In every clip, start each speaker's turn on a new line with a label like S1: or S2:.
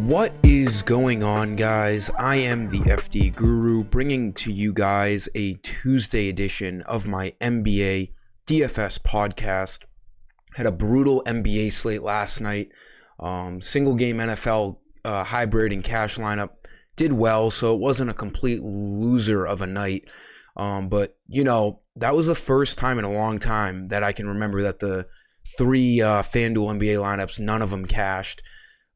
S1: What is going on, guys? I am the FD Guru, bringing to you guys a Tuesday edition of my NBA DFS podcast. Had a brutal NBA slate last night. Single game NFL hybrid and cash lineup did well, so it wasn't a complete loser of a night. But you know, that was the first time in a long time that I can remember that the three FanDuel NBA lineups, none of them cashed.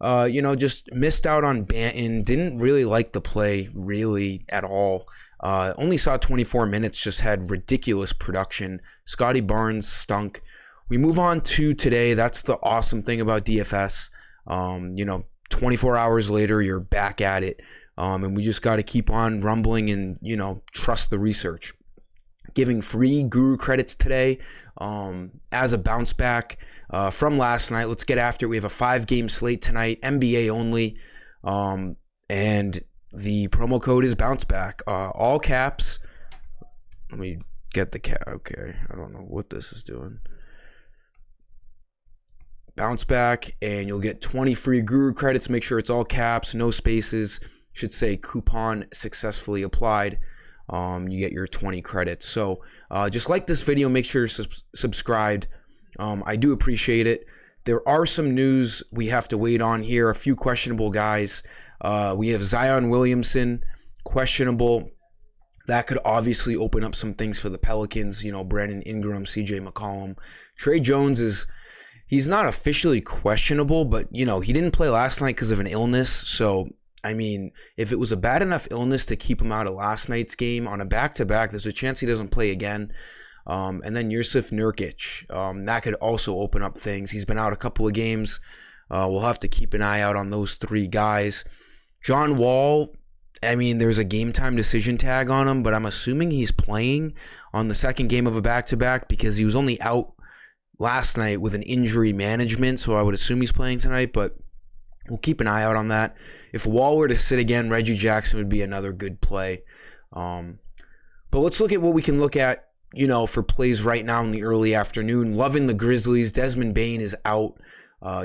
S1: Just missed out on Banton. Didn't really like the play really at all. Only saw 24 minutes, just had ridiculous production. Scotty Barnes stunk. We move on to today. That's the awesome thing about DFS. 24 hours later, you're back at it. And we just got to keep on rumbling and, trust the research. Giving free Guru credits today as a bounce back from last night. Let's get after it. We have a 5-game slate tonight, NBA only, and the promo code is bounce back, all caps. Let me get the cap. Okay, I don't know what this is doing. Bounce back, and you'll get 20 free Guru credits. Make sure it's all caps, no spaces. Should say coupon successfully applied. You get your 20 credits. So just like this video, make sure you're subscribed. I do appreciate it. There are some news we have to wait on here. A few questionable guys. We have Zion Williamson, questionable. That could obviously open up some things for the Pelicans. Brandon Ingram, CJ McCollum. Trey Jones he's not officially questionable, but, he didn't play last night because of an illness. So, if it was a bad enough illness to keep him out of last night's game on a back-to-back, there's a chance he doesn't play again. And then Jusuf Nurkic, that could also open up things. He's been out a couple of games. We'll have to keep an eye out on those three guys. John Wall, there's a game time decision tag on him, but I'm assuming he's playing on the second game of a back-to-back because he was only out last night with an injury management, so I would assume he's playing tonight, but we'll keep an eye out on that. If Wall were to sit again, Reggie Jackson would be another good play. But let's look at what we can look at, for plays right now in the early afternoon. Loving the Grizzlies. Desmond Bane is out.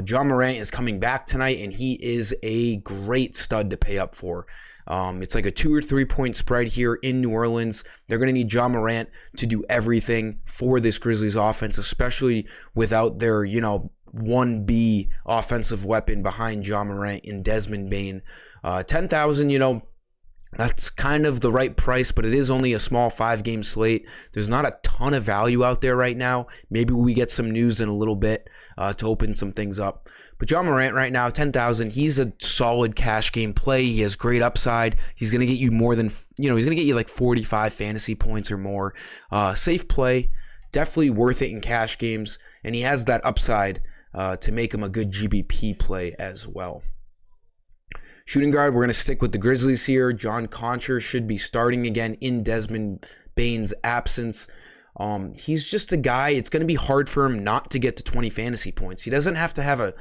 S1: John Morant is coming back tonight, and he is a great stud to pay up for. It's like a 2 or 3 point spread here in New Orleans. They're going to need John Morant to do everything for this Grizzlies offense, especially without their, 1B offensive weapon behind John Morant in Desmond Bane. 10,000, that's kind of the right price, but it is only a small 5-game slate. There's not a ton of value out there right now. Maybe we get some news in a little bit to open some things up. But John Morant right now, 10,000, he's a solid cash game play. He has great upside. He's going to get you more than, he's going to get you like 45 fantasy points or more. Safe play, definitely worth it in cash games, and he has that upside to make him a good GBP play as well. Shooting guard, we're going to stick with the Grizzlies here. John Concher should be starting again in Desmond Bane's absence. He's just a guy, it's going to be hard for him not to get to 20 fantasy points. He doesn't have to have a,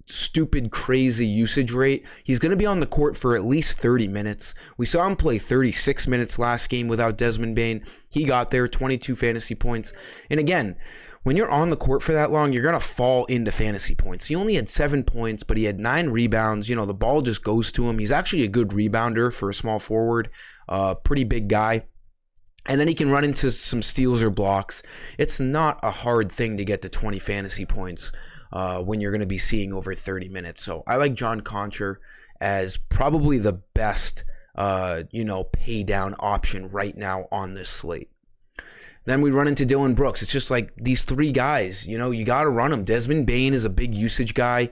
S1: stupid, crazy usage rate. He's going to be on the court for at least 30 minutes. We saw him play 36 minutes last game without Desmond Bane. He got there, 22 fantasy points. And again, when you're on the court for that long, you're going to fall into fantasy points. He only had 7 points, but he had 9 rebounds. The ball just goes to him. He's actually a good rebounder for a small forward. Pretty big guy. And then he can run into some steals or blocks. It's not a hard thing to get to 20 fantasy points when you're going to be seeing over 30 minutes. So I like John Concher as probably the best, pay down option right now on this slate. Then we run into Dillon Brooks. It's just like these three guys, you got to run them. Desmond Bane is a big usage guy.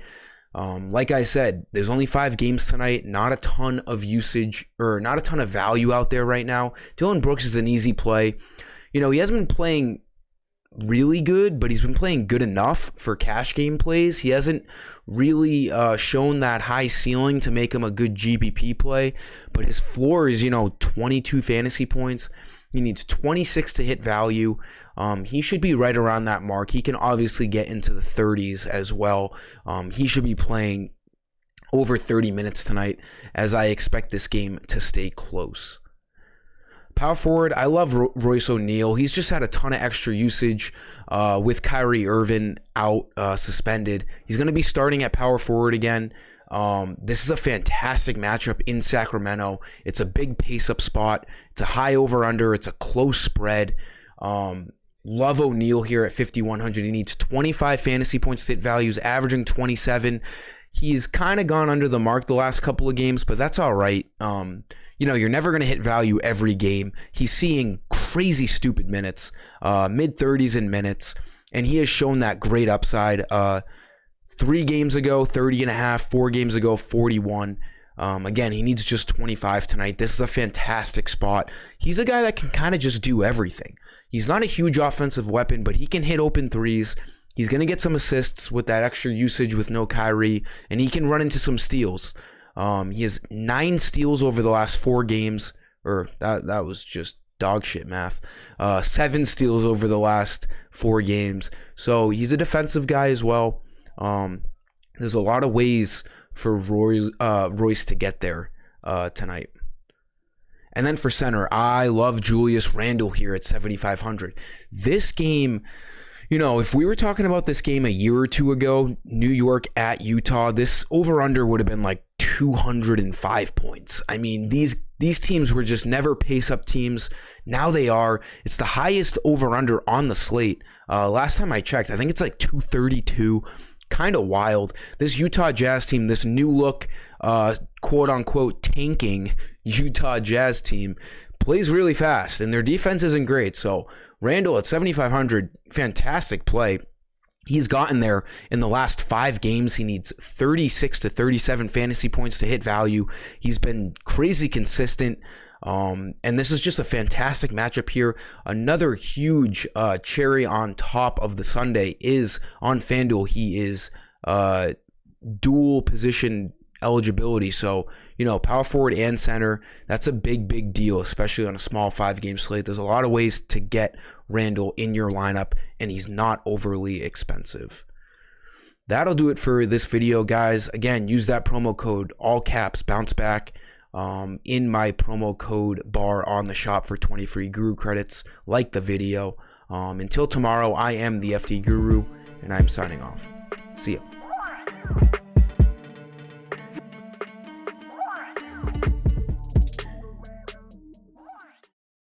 S1: Like I said, there's only 5 games tonight, not a ton of usage or not a ton of value out there right now. Dillon Brooks is an easy play. He hasn't been playing really good, but he's been playing good enough for cash game plays. He hasn't really shown that high ceiling to make him a good GBP play, but his floor is, 22 fantasy points. He needs 26 to hit value. He should be right around that mark. He can obviously get into the 30s as well. He should be playing over 30 minutes tonight, as I expect this game to stay close. Power forward, I love Royce O'Neal. He's just had a ton of extra usage with Kyrie Irving out suspended. He's going to be starting at power forward again. This is a fantastic matchup in Sacramento. It's a big pace-up spot. It's a high over-under. It's a close spread. Love O'Neal here at 5,100. He needs 25 fantasy points to hit values, averaging 27. He's kind of gone under the mark the last couple of games, but that's all right. You're never going to hit value every game. He's seeing crazy stupid minutes, mid-30s in minutes, and he has shown that great upside. 3 games ago, 30.5. 4 games ago, 41. Again, he needs just 25 tonight. This is a fantastic spot. He's a guy that can kind of just do everything. He's not a huge offensive weapon, but he can hit open threes. He's going to get some assists with that extra usage with no Kyrie, and he can run into some steals. He has 9 steals over the last 4 games, or that was just dog shit math. 7 steals over the last 4 games. So he's a defensive guy as well. There's a lot of ways for Royce to get there tonight. And then for center, I love Julius Randle here at 7,500. This game, if we were talking about this game a year or two ago, New York at Utah, this over-under would have been like 205 points. I mean, these teams were just never pace-up teams. Now they are. It's the highest over-under on the slate. Last time I checked, I think it's like 232. Kind of wild. This Utah Jazz team, this new look, quote-unquote tanking Utah Jazz team, plays really fast, and their defense isn't great. So Randle at 7,500, fantastic play. He's gotten there in the last 5 games. He needs 36 to 37 fantasy points to hit value. He's been crazy consistent. And this is just a fantastic matchup here. Another huge cherry on top of the Sunday is on FanDuel. He is dual position eligibility. So, power forward and center, that's a big deal, especially on a small 5-game slate. There's a lot of ways to get Randle in your lineup, and he's not overly expensive. That'll do it for this video, guys. Again, use that promo code, all caps, bounce back, in my promo code bar on the shop for 20 free Guru credits. Like the video. Until tomorrow, I am the FD Guru, and I'm signing off. See ya.